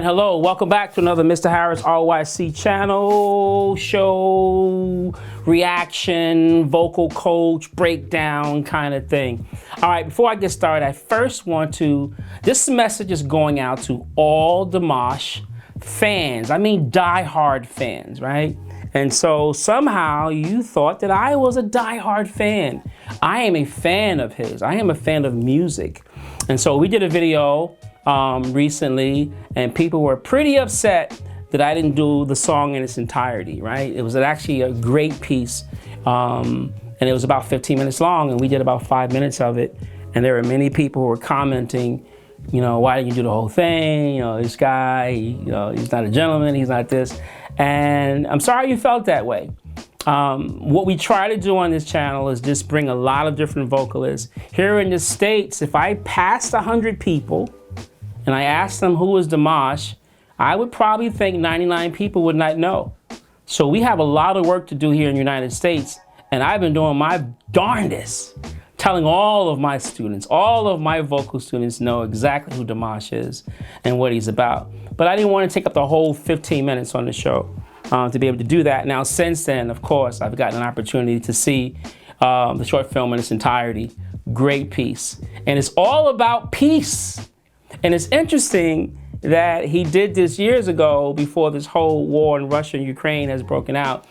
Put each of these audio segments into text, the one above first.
And hello, welcome back to another Mr. Harris RYC channel, show, reaction, vocal coach, breakdown kind of thing. All right, before I get started, I first want to, this message is going out to all Dimash fans. I mean, die-hard fans, right? And so somehow you thought that I was a die-hard fan. I am a fan of his. I am a fan of music. And so we did a video recently, and people were pretty upset that I didn't do the song in its entirety, right? It was actually a great piece, and it was about 15 minutes long, and we did about 5 minutes of it. And there were many people who were commenting, you know, why didn't you do the whole thing? You know, this guy, he's not a gentleman, he's not this. And I'm sorry you felt that way. What we try to do on this channel is just bring a lot of different vocalists. Here in the States, if I passed 100 people and I asked them who was Dimash, I would probably think 99 people would not know. So we have a lot of work to do here in the United States, and I've been doing my darndest, telling all of my students, all of my vocal students know exactly who Dimash is and what he's about. But I didn't want to take up the whole 15 minutes on the show to be able to do that. Now, since then, of course, I've gotten an opportunity to see the short film in its entirety. Great piece. And it's all about peace. And it's interesting that he did this years ago before this whole war in Russia and Ukraine has broken out.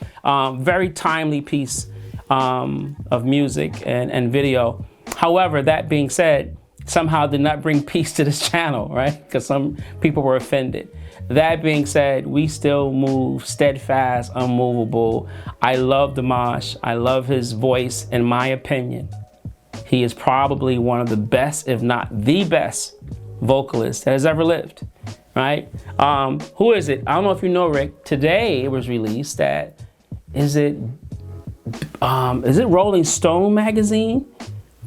Very timely piece of music and video. However, that being said, somehow did not bring peace to this channel, right? Because some people were offended. That being said, we still move steadfast, unmovable. I love Dimash. I love his voice. In my opinion, he is probably one of the best, if not the best, vocalist that has ever lived, right? Who is it? I don't know if you know, Rick. Today it was released that, is it Rolling Stone magazine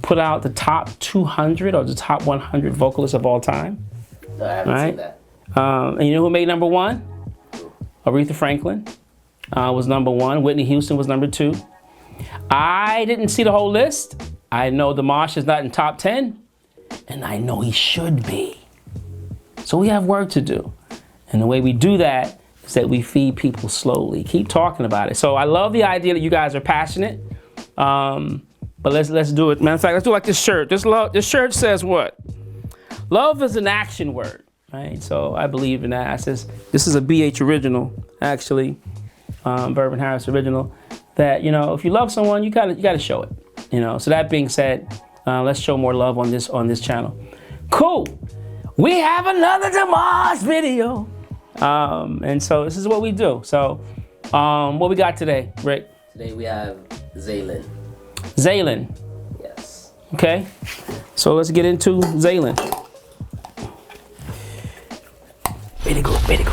put out the top 200 or the top 100 vocalists of all time? No, I haven't seen that. And you know who made number one? Aretha Franklin was number one. Whitney Houston was number two. I didn't see the whole list. I know Dimash is not in top 10. And I know he should be. So we have work to do. And the way we do that is that we feed people slowly. Keep talking about it. So I love the idea that you guys are passionate. But let's do it. Matter of fact, let's do like this shirt. This shirt says what? Love is an action word, right? So I believe in that. It says, this is a BH original, actually, Bourbon Harris original, that, you know, if you love someone, you gotta show it. You know, so that being said, let's show more love on this channel. Cool. We have another Dimash video. And so this is what we do. So what we got today, Rick? Today we have Zhalyn. Zhalyn. Yes. Okay. So let's get into Zhalyn. Way to go, way to go.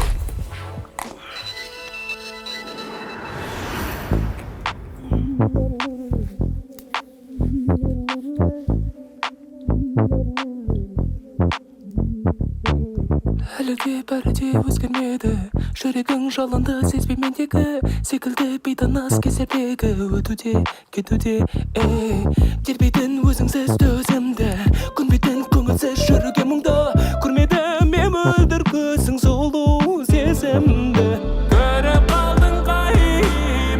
Әліге бәрі де өзгермеді, жүрегің жалынды сезбей мендегі, секілді бейтаныс кезердегі, өтуде, кетуде, тербейтін өзіңсіз төзімді, көнбейтін көңілсіз жүруге мұңды, көрмедім мен мөлдір көзің сұлу сезімді. Көріп қалдың қай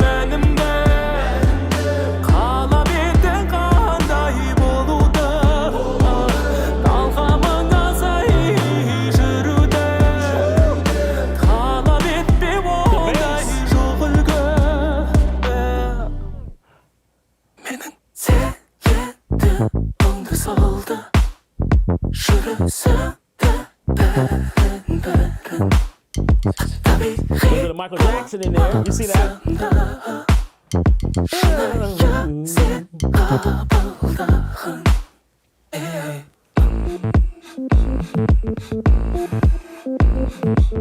мәнімді, қалап едің қандай болуды, талғамыңа сай жүруді, талап етпе ондай жоқ үлгі. Менің сенді оңды солды, жүрісімді бәрін Little Michael Jackson in there. You see that?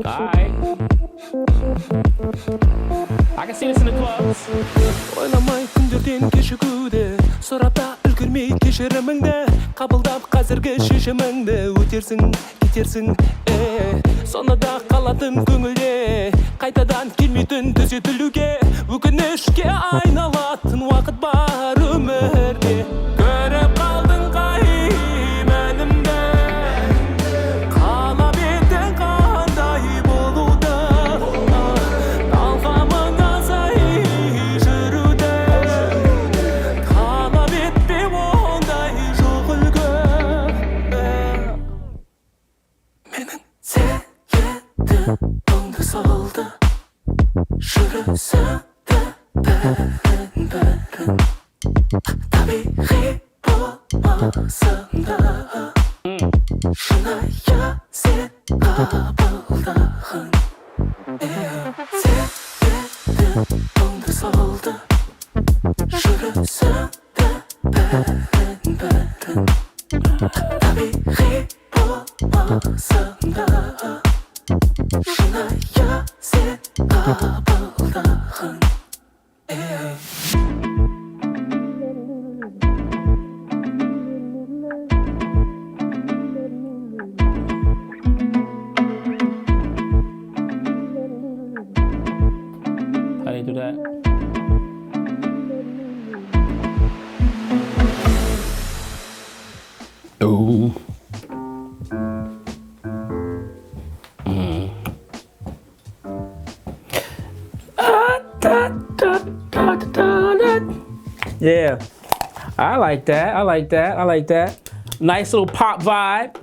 All right. I can see this in the clubs. Ойламай күндерден кешігуді, сұрапта үлгермей кешіріміңді, қабылдап қазіргі шешіміңді, өтерсің, кетерсің, сонада қалатын көңілде, қайтадан келмейтін түзетілуге, өкінішке айналатын уақыт бар өмірде. Көріп қалдың қай мәнімді, қалап едің қандай How do you do that? Ooh. Yeah, I like that. I like that. I like that. Nice little pop vibe.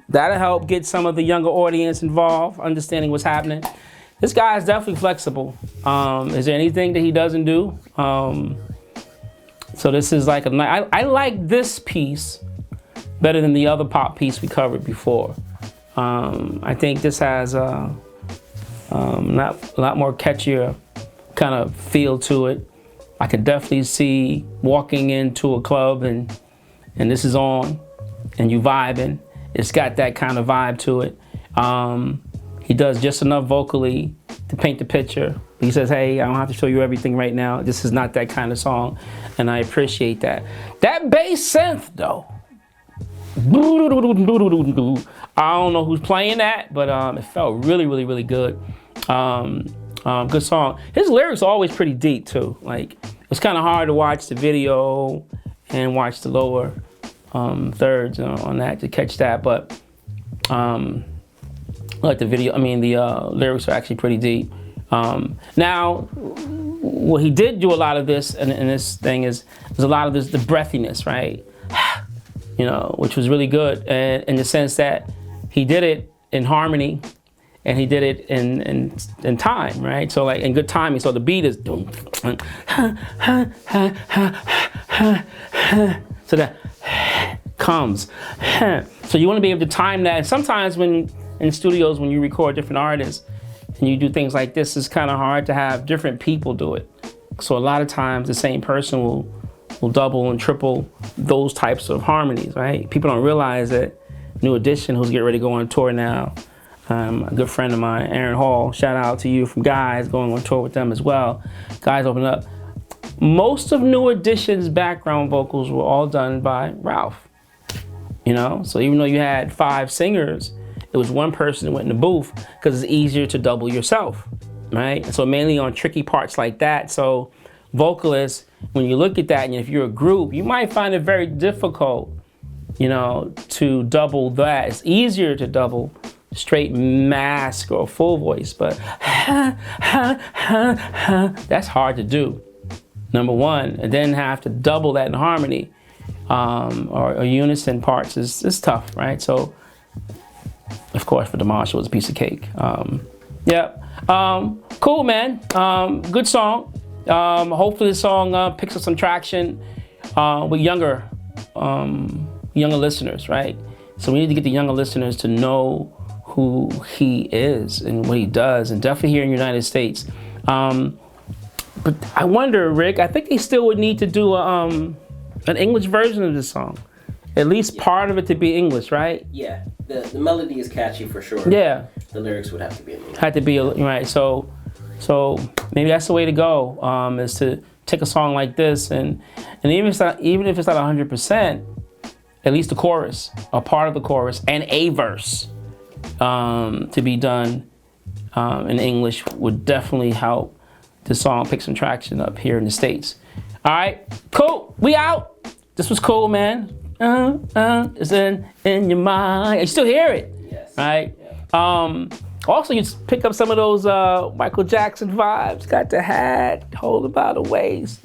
That'll help get some of the younger audience involved, understanding what's happening. This guy is definitely flexible. Is there anything that he doesn't do? So this is like I like this piece better than the other pop piece we covered before. I think this has a lot more catchier kind of feel to it. I could definitely see walking into a club and this is on and you vibing. It's got that kind of vibe to it. He does just enough vocally to paint the picture. He says, hey, I don't have to show you everything right now. This is not that kind of song, and I appreciate that. That bass synth, though. I don't know who's playing that, but it felt really, really, really good. Good song. His lyrics are always pretty deep, too. Like, it's kind of hard to watch the video and watch the lower thirds on that to catch that, but like the video, the lyrics are actually pretty deep. Now, what he did do a lot of this, and this thing is a lot of this, the breathiness, right? You know, which was really good, and in the sense that he did it in harmony, and he did it in time, right? So like in good timing. So the beat is so that comes. So you want to be able to time that. And sometimes when in studios, when you record different artists and you do things like this, it's kind of hard to have different people do it. So a lot of times the same person will double and triple those types of harmonies, right? People don't realize that New Edition, who's getting ready to go on tour now, a good friend of mine, Aaron Hall, shout out to you from Guys, going on tour with them as well. Guys open up. Most of New Edition's background vocals were all done by Ralph, you know? So even though you had 5 singers, it was one person that went in the booth because it's easier to double yourself, right? So mainly on tricky parts like that. So vocalists, when you look at that, and if you're a group, you might find it very difficult, you know, to double that. It's easier to double straight mask or full voice, but that's hard to do, number one. And then have to double that in harmony or unison parts is tough, right? So, of course, for Dimash, it was a piece of cake. Cool, man. Good song. Hopefully the song picks up some traction with younger listeners, right? So we need to get the younger listeners to know who he is and what he does, and definitely here in the United States. But I wonder, Rick, I think they still would need to do an English version of this song. At least part of it to be English, right? Yeah, the melody is catchy for sure. Yeah. The lyrics would have to be in English. Had to be, right, so maybe that's the way to go, is to take a song like this and even if it's not 100%, at least the chorus, a part of the chorus, and a verse to be done in English would definitely help the song pick some traction up here in the States. All right, cool, we out. This was cool, man. It's in your mind. You still hear it, Yes. right? Yeah. Also, you pick up some of those Michael Jackson vibes. Got the hat, hold about the waist.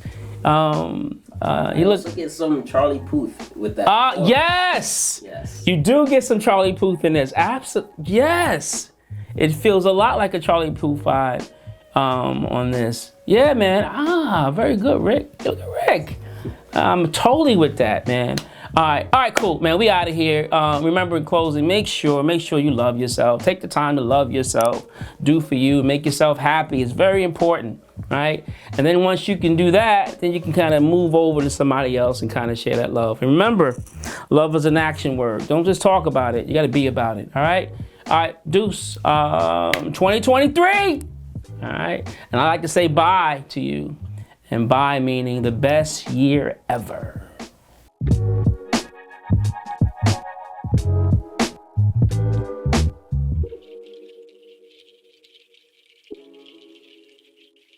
You also get some Charlie Puth with that. Yes! Yes. You do get some Charlie Puth in this. Absolutely, yes. It feels a lot like a Charlie Puth vibe. on this. Yeah, man. Very good, Rick. Look at Rick. I'm totally with that, man. All right, cool, man. We out of here. Remember, in closing, make sure you love yourself. Take the time to love yourself. Do for you. Make yourself happy. It's very important, right? And then once you can do that, then you can kind of move over to somebody else and kind of share that love. And remember, love is an action word. Don't just talk about it. You got to be about it. All right. Deuce. 2023. All right. And I like to say bye to you. And bye meaning the best year ever.